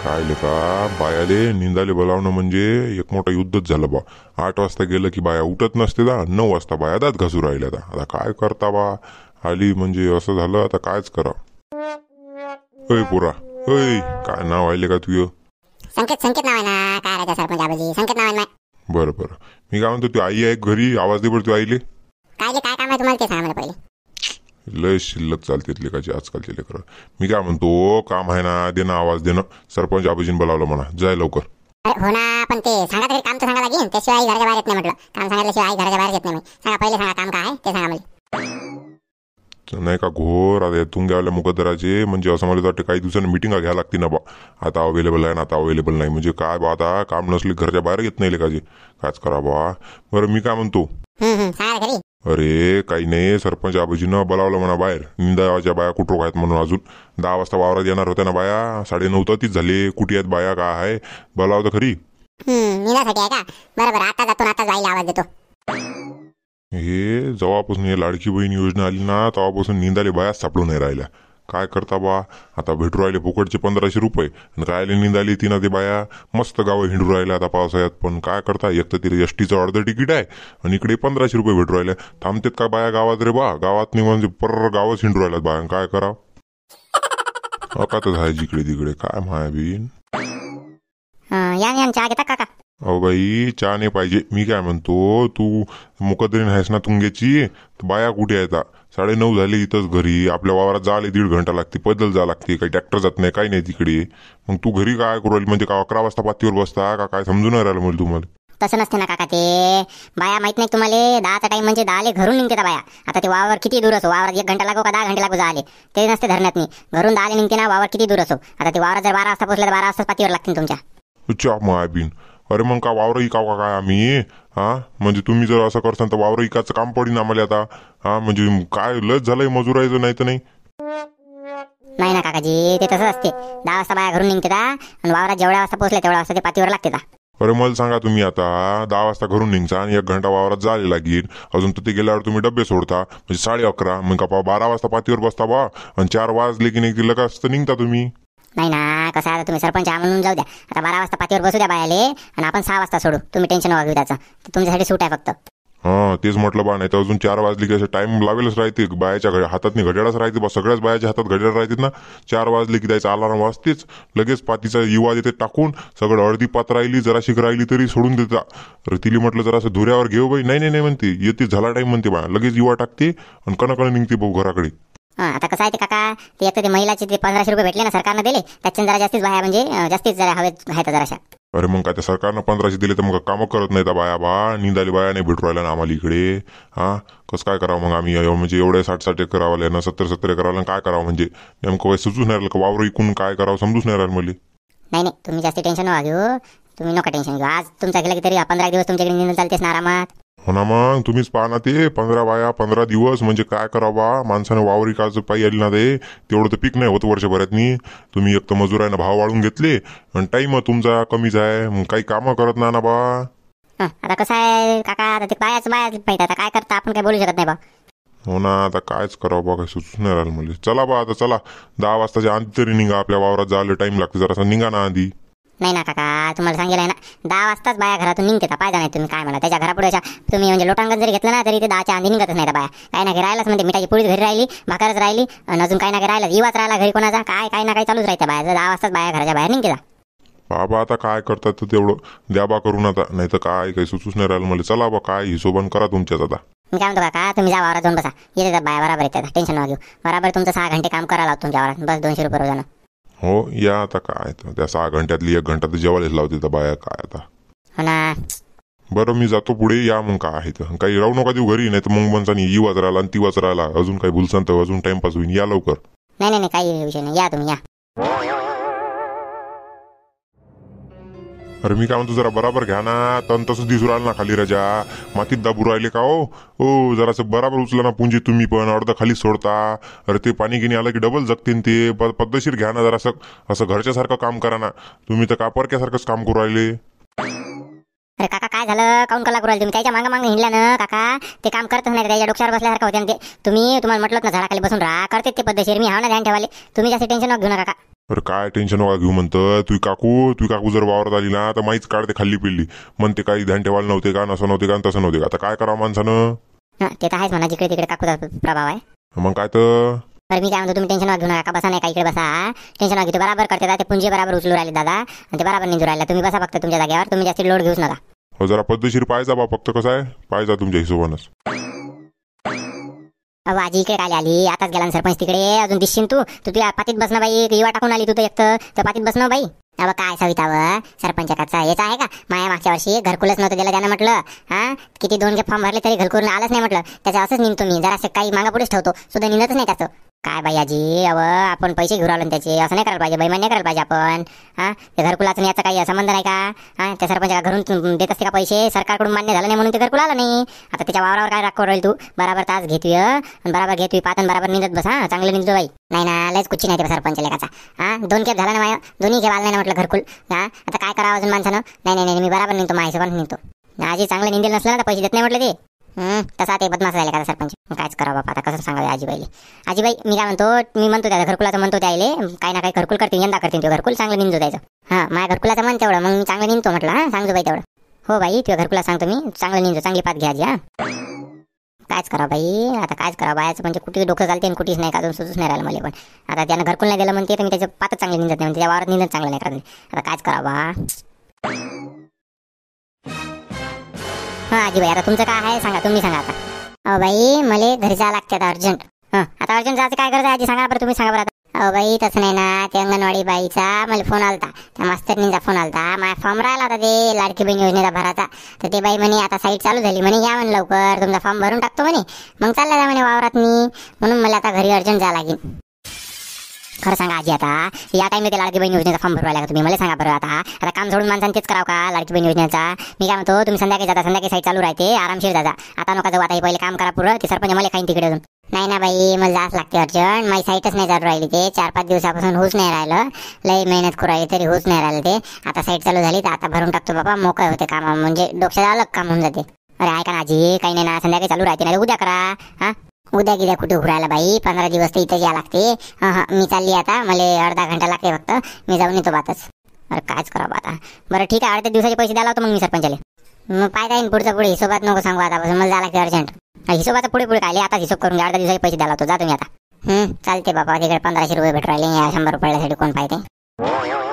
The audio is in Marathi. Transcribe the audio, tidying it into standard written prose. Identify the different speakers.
Speaker 1: काय लेका बायाले निंदाले बोलावणं म्हणजे एक मोठं युद्धच झालं बा. 8 वाजता गेलं की बाया उठत नसते दा, 9 वाजता बाया दात घासू राहिल्या दा. आता काय करता बा, आली म्हणजे असं झालं. आता कायच करा. अय पोरा, अय काय नाव आहे का तुझं?
Speaker 2: संकेत संकेत नाव आहे ना. काय राजा सरपंच आबाजी, संकेत नाव आहे ना.
Speaker 1: बरं बरं, मी काय म्हणतो, तू आई आहे घरी? आवाज दे बरं तू आईले.
Speaker 2: काय काम आहे तुम्हाला ते सांगा मला पहिले.
Speaker 1: लय शिल्लक चालते लेकाची आजकालचे लेकर. मी काय म्हणतो, काम आहे ना, देणं आवाज देणं. सरपंच आबाजीने बोलावलं म्हणा, जाय लवकर.
Speaker 2: अरे हो ना, पण ते सांगा तरी, काम तर सांगा लागेल. त्याशिवाय आई घराच्या बाहेर येत नाही म्हटलं. काम सांगितल्याशिवाय आई घराच्या बाहेर येत नाही. सांगा पहिले, सांगा काम काय आहे ते सांगा मला.
Speaker 1: नाही का घोर आता तुंग्यावाल्या मुकदराचे, म्हणजे असं मला वाटतं काही दिवसांनी मिटिंगा घ्यायला लागते ना बा. आता अवेलेबल आहे ना, आता अवेलेबल नाही म्हणजे काय बा. आता काम नसले घरच्या बाहेर येत नाही लेकाचे, कायच करा बा. बरं मी काय म्हणतो,
Speaker 2: सांगा घरी.
Speaker 1: अरे काही नाही, सरपंच आबाजीनं बोलावलं म्हणा बाहेर. निंदाच्या बाया कुठं आहेत म्हणून. अजून 10 वाजता वावरात येणार होत्या ना बाया. 9:30 तीच झाले. कुठे आहेत बाया, काय आहे बोलावं तर खरी.
Speaker 2: निघासाठी आहे का? बरं आता जातो, आता जायला आवाज देतो.
Speaker 1: हे जेव्हापासून हे लाडकी बहीण योजना आली ना, तेव्हापासून निंदाले बायाच सापडून नाही राहिल्या. काय करता बा. आता भेटू राहिले फुकटचे 1500 रुपये. आणि राहिले निंदाली तिनं ते बाया मस्त गावं हिंडू राहिल्या आता पावसाळ्यात. पण काय करता, एक तर तिथे एसटीचं अर्ध तिकीट आहे आणि इकडे 1500 रुपये भेटू राहिले. थांबतेत का बाया गावात रे बा? गावात नाही म्हणजे पर्र गावच हिंडू राहिल्यात बाया. काय करावं, अकातच आहे जिकडे तिकडे. काय माया बीन.
Speaker 2: या चहा घेता काका?
Speaker 1: अहो बाई, चहा नाही पाहिजे. मी काय म्हणतो, तू मुकदरीन आहेस ना तुंग्याची, बाया कुठे आहेत? 9:30 झाले इथंच घरी. आपल्या वावरात जायला 1.5 घंटा लागते, पैदल जा लागते. काही ट्रॅक्टर जात नाही, काही नाही तिकडे. मग तू घरी काय करू राहिली? म्हणजे का 11 वाजता पातीवर बसता का काय? समजून नाही राहिलं मला तुम्हाला.
Speaker 2: तसं नसते ना काका. ते बाया माहित नाही तुम्हाला, 10चा टाइम म्हणजे 10 घरून निघते बाया. आता ते वावर किती दूर असो, वावरात 1 घंटा लागो का 10 घंटे लागो जाले, ते नसते धरण्यात नाही. घरून 10 निघते ना, वावर किती दूर असो. आता ते वावरात जर 12 वाजता पोहोचले तर 12 वाजता पातीवर लागतील तुमच्या.
Speaker 1: अच्छा माया बीन. अरे मग का वावर इकाव का काय आम्ही? म्हणजे तुम्ही जर असं करसान तर वावर इकाचं काम पडीन आम्हाला आता. म्हणजे काय लस झालंय मजुरायचं, नाही तर नाही.
Speaker 2: नाही ना काकाजी, ते तसंच असते. 10 वाजता बाया घरून निघते आणि वावरात जेवढ्या वाजता पोहोचले तेवढ्या वाजता ते पातीवर लागते.
Speaker 1: अरे मला सांगा, तुम्ही आता 10 वाजता घरून निघता आणि 1 घंटा वावरात जायला लागेल. अजून तर ते गेल्यावर तुम्ही डबे सोडता म्हणजे 11:30. मग का 12 वाजता पातीवर बसता बा आणि 4 वाजले की नाही लगेच तर निघता तुम्ही.
Speaker 2: नाही ना, कसं आहे, तुम्ही सरपंच म्हणून जाऊ द्या. आता 12 वाजता पातीवर बसू द्या बायाले आणि आपण 6 वाजता सोडू. तुम्ही टेन्शन नका घेऊ त्याचं. तुमच्यासाठी सूट आहे फक्त.
Speaker 1: तेच म्हटलं बा. नाही तर अजून 4 वाजले की असं टाइम लावेलच राहते. बायाच्या हातात घड्याळच राहते बा. सगळ्याच बायाच्या हातात घड्याळ राहतात ना. 4 वाजले की त्याचा अलार्म वाजतेच. लगेच पातीचा युवा देते टाकून. सगळं अर्धी पात राहिली, जरा शिक राहिली तरी सोडून देता. तर तिला म्हटलं जरा असं धुऱ्यावर घेऊ बाई. नाही नाही म्हणते, येते झाला टाइम म्हणते बा. लगेच युवा टाकते आणि कणकण निघते भाऊ घराकडे.
Speaker 2: आता कसं आहे ते काका, ते एक तर ते महिलाचे ते 1500 रुपये भेटले ना सरकारनं दिले, त्याच्यानं जरा जास्तीच बाया म्हणजे जास्तीच जरा हवेत आहेत जराशा.
Speaker 1: अरे मग काय, त्या सरकारनं 1500 दिले तर मग कामं करत नाही त्या बाया बा. निंदाली बाया नाही भेटू राहिल्या ना आम्हाला इकडे. कसं काय करावं मग आम्ही? म्हणजे एवढे 60-60 एकर करावं ना, 70-70 एकर काय करावं? म्हणजे नेमकं काही सुचूच नाही राहिलं का? वावर इकून काय करावं समजूच नाही राहिलं मला.
Speaker 2: नाही तुम्ही जास्त टेन्शन नका घेऊ. तुम्ही नका टेन्शन घेऊ. आज तुमचा गेला की तरी 15 दिवस तुमच्याकडे निंदन चालतेच ना आरामात.
Speaker 1: हो ना, मग तुम्हीच पाहा ना. ते 15 बाया 15 दिवस म्हणजे काय करावं बा? माणसानं वावरी काच पायी आली ना, ते तेवढं तर पीक नाही होत वर्षभरातनी. तुम्ही एक तर मजुरानं भाव वाढून घेतले आणि टाइम तुमचा कमीच आहे. मग काही कामं करत ना बा.
Speaker 2: आता कसं आहे काका, आता ते बायाच पाहिजे. आता काय करता, आपण काय बोलू शकत नाही बा.
Speaker 1: हो ना, आता कायच करावं बा, काही सुचूच नाही राहिलं मला. चला बा, आता चला 10 वाजताच्या आधी तरी निघा. आपल्या वावरात जायला टाइम लागते, जरासा निघा ना आधी.
Speaker 2: नाही ना काका, तुम्हाला सांगितलं ना, 10 वाजताच बाया घरातून निघते. पाहिजे नाही तुम्ही काय म्हणा, त्याच्या घरापुढे तुम्ही म्हणजे लोटांगण जरी घेतलं ना, तरी ते 10च्या आधी निघतच नाही. बाया काही ना काही राहिलंच. म्हणजे मिठाची पोळी घरी राहिली, भाकरच राहिली आणि अजून काही ना काही राहिलं, इवाच राहिला घरी कोणाचा, काय काही ना काही चालूच राहते. बाया 10 वाजताच बाया घराच्या बाहेर निघते.
Speaker 1: बाबा आता काय करतात तर तेवढं द्या बा करून. आता नाही तर काय काही सुचूच नाही राहिलं मला. चला बा, काय हिशोबान करा तुमच्याच आता.
Speaker 2: मी काय म्हणतो काका, तुम्ही जा वावरात जाऊन बसा. येते बाया बरोबर येतात, टेन्शन नका घेऊ. बरोबर तुमचं 6 घंटे काम करायला लावतो तुमच्या वावरात. बस 200 रुपये रोजानं.
Speaker 1: हो या, आता काय त्या 6 घंट्यातली 1 घंटा तर जेवायलाच लावते तर बाया. काय आता.
Speaker 2: हो ना.
Speaker 1: बरं मी जातो पुढे. या मग काय आहे तर काही राहू नका देऊ घरी. नाही तर मग म्हणसा ही वाज राहिला आणि ती वाज राहिला, अजून काही भुलसान तर अजून टाइमपास होईल. या लवकर.
Speaker 2: नाही काही विषय नाही, या तुम्ही या.
Speaker 1: अरे मी काय म्हणतो, जरा बराबर घ्या ना. तन तसंच दिसू राहिलं ना खाली राजा. मातीत दाबू राहिले का हो? जरासं बराबर उचला ना पुंजी. तुम्ही पण अर्ध खाली सोडता. अरे ते पाणी गिनी आलं की डबल जगतील ते. पद्धतशीर घ्या ना जरासं. असं घरच्यासारखं काम करा ना. तुम्ही तर कापरक्यासारखंच काम करू राहिले.
Speaker 2: अरे काका काय झालं, काऊन कला करू राहिले तुम्ही? त्याच्या मागं हिंडल्या ना काका, ते काम करतच नाही. त्याच्या डोक्यावर बसल्यासारखं होते ते. तुम्हाला म्हटलं ना झाडाखाली बसून राहा, करते ते पद्धतशीर. मी हाव ना ध्यान ठेवाले. तुम्ही जास्त टेन्शन नका घेऊ नका काका.
Speaker 1: अरे काय टेन्शन नका घेऊ म्हणतं. तुझी काकू जर वावरात आली ना तर माहीच काढते खाल्ली पिल्ली. म्हणते काही ध्यान ठेवायला नव्हते का, नसं नव्हते का, तसं नव्हते का. आता काय करावं माणसानं.
Speaker 2: ते तर आहेच म्हणा, जिकडे तिकडे काकूचा प्रभाव आहे.
Speaker 1: मग काय तर.
Speaker 2: तर मी काय म्हणतो, तुम्ही टेन्शन घेऊ नका. का बसा नाही का इकडे बसा. टेन्शन घेऊ, बराबर करते ते पुंजी बराबर उचलू राहिले दादा, आणि ते बराबर निंजू राहिले. तुम्ही बसा फक्त तुमच्या जागेवर, तुम्ही जास्त लोड घेऊच नका.
Speaker 1: हो जरा पद्धतशीर पाहायचा बा, फक्त कसं आहे पाहायचा तुमच्या हिशोबानंच.
Speaker 2: अहो आजी इकडे काय आली, आताच गेला ना सरपंच तिकडे. अजून दिसशील तू तुझ्या पातीत बसणं बाई, युवा टाकून आली तू तर एकतर पातीत बसणं बाई. अबा काय सवितावं, सरपंचाचा हेच आहे का. माया मागच्या वर्षी घरकुलच नव्हतं दिलं त्यानं म्हटलं. हा किती 2 फॉर्म भरले तरी घरकुल आलंच नाही म्हटलं. त्याचं असंच निघतो मी, जरा काही मागा पुढेच ठेवतो, सुद्धा निघतच नाही त्याचं. काय बाई आजी, आपण पैसे घेऊन आलो त्याचे, असं नाही करायला पाहिजे, बेईमान नाही करायला पाहिजे आपण. हा ते घरकुलाचं याचा काही संबंध नाही का. हा त्या सरपंचा घरून देत असते का पैसे, सरकारकडून मान्य झालं नाही म्हणून ते घरकुल आलं नाही. आता त्याच्या वावरावर काय राग राहील तू. बराबर तास घेतोय आणि बराबर घेतोय पातन बराबर निंदत बस. हा चांगलं निंदतो बाई. नाही ना लयच कुच्ची नाही ते सरपंच लेखाचा. हा 2 खेप झाला ना माया, दोन्ही खेप आला नाही म्हटलं घरकुल. हा आता काय करावं अजून माणसानं. नाही मी बराबर निघतो, माझ्या हिशोबाने निघतो. आजी चांगलं निंदेल नसलं ना तर पैसे देत नाही म्हटलं ते. तसा ते बदमाश झाले का सरपंच. कायच करावं बापा, आता कसं सांगावे आजीबाईले. आजीबाई मी काय मी म्हणतो त्या घरकुलाचं म्हणतो त्याले काही ना काही घरकुल करतील, यंदा करतील ते घरकुल चांगलं निंदू द्यायचं. हा माझ्या घरकुलाचं म्हण तेवढं, मग मी चांगलं निंदतो म्हटलं. हा सांगतो बाई तेवढं. हो बाई तुझ्या घरकुला सांगतो मी, चांगलं निंदतो, चांगली पात घ्या आजी. हा कायच करा बाई, आता कायच करा बायाचं म्हणजे कुठे डोकं चालते आणि कुठेच नाही का, अजून सुचूच नाही राहिलं मला. पण आता त्यानं घरकुल नाही दिलं म्हणते तर मी त्याचं पातच चांगली निंदत नाही, त्याच्या वावरात निंदत चांगलं नाही करत. आता कायच करा बा. हा आजीबाई आता तुमचं काय आहे सांगा, तुम्ही सांगा आता. अहो बाई मला घरी जावं लागते आता अर्जंट. आता अर्जंट जायचं काय करत आजी सांगा बरं, तुम्ही सांगा बरं आता. अहो बाई तसं नाही ना, ते अंगणवाडी बाईचा मला फोन आलता, त्या मास्तरनीचा फोन आलता. माझा फॉर्म राहिला होता ते लाडकी बहीण योजनेचा भराचा. तर ते बाई म्हणे आता साईट चालू झाली म्हणे, या म्हणे लवकर तुमचा फॉर्म भरून टाकतो म्हणे. मग चालला जा म्हणे वावरात मी, म्हणून मला आता घरी अर्जंट जावं लागेल. खरं सांगा आजी, आता या टाइमला ते लाडकी बहीण योजनेचा फॉर्म भरवायला का तुम्ही, मला सांगा बरं. आता काम सोडून माणसांनी तेच करावं का लाडकी बहीण योजनेचा. मी काय म्हणतो, तुम्ही संध्याकाळी जाता, संध्याकाळी साईट चालू राहते, आरामशीर जाता. आता नका जाऊ, आता हे पहिले काम करा पुरं. ते सरपंच मला खाईन तिकडे अजून. नाही ना बाई मला जास्त लागते अर्जंट, माझी साईटच नाही चालू राहिली. ते 4-5 दिवसापासून होऊच नाही राहिलं, लई मेहनत करू राहिली तरी होऊच नाही राहिलं ते. आता साईट चालू झाली तर आता भरून टाकतो बाबा, मोकळे होते काम, म्हणजे डोक्याला अलग काम होऊन जाते. अरे ऐका ना आजी, काही नाही ना, संध्याकाळी चालू राहते नाही उद्या करा. हा उद्या गिद्या कुठे उघडायला बाई, 15 दिवस तर इथं या लागते. मी चालली आता, मला अर्धा घंटा लागते फक्त, मी जाऊन येतो बातच. अरे कायच करावं आता. बरं ठीक आहे, 8 दिवसाचे पैसे द्यायला होतो मग मी सरपंचाले. मग पाय येईन पुढचा पुढे, हिशोबात नको सांगू आतापासून, मला जायला लागते अर्जंट. हिशोबाचा पुढे काय आता हिशोब करून घ्या, 8 दिवसाचे पैसे द्यायला होतो. जा तुम्ही आता. चालते बाबा, तिकडे 1500 रुपये भेटू राहिले, 100 रुपयासाठी कोण पाहिजे.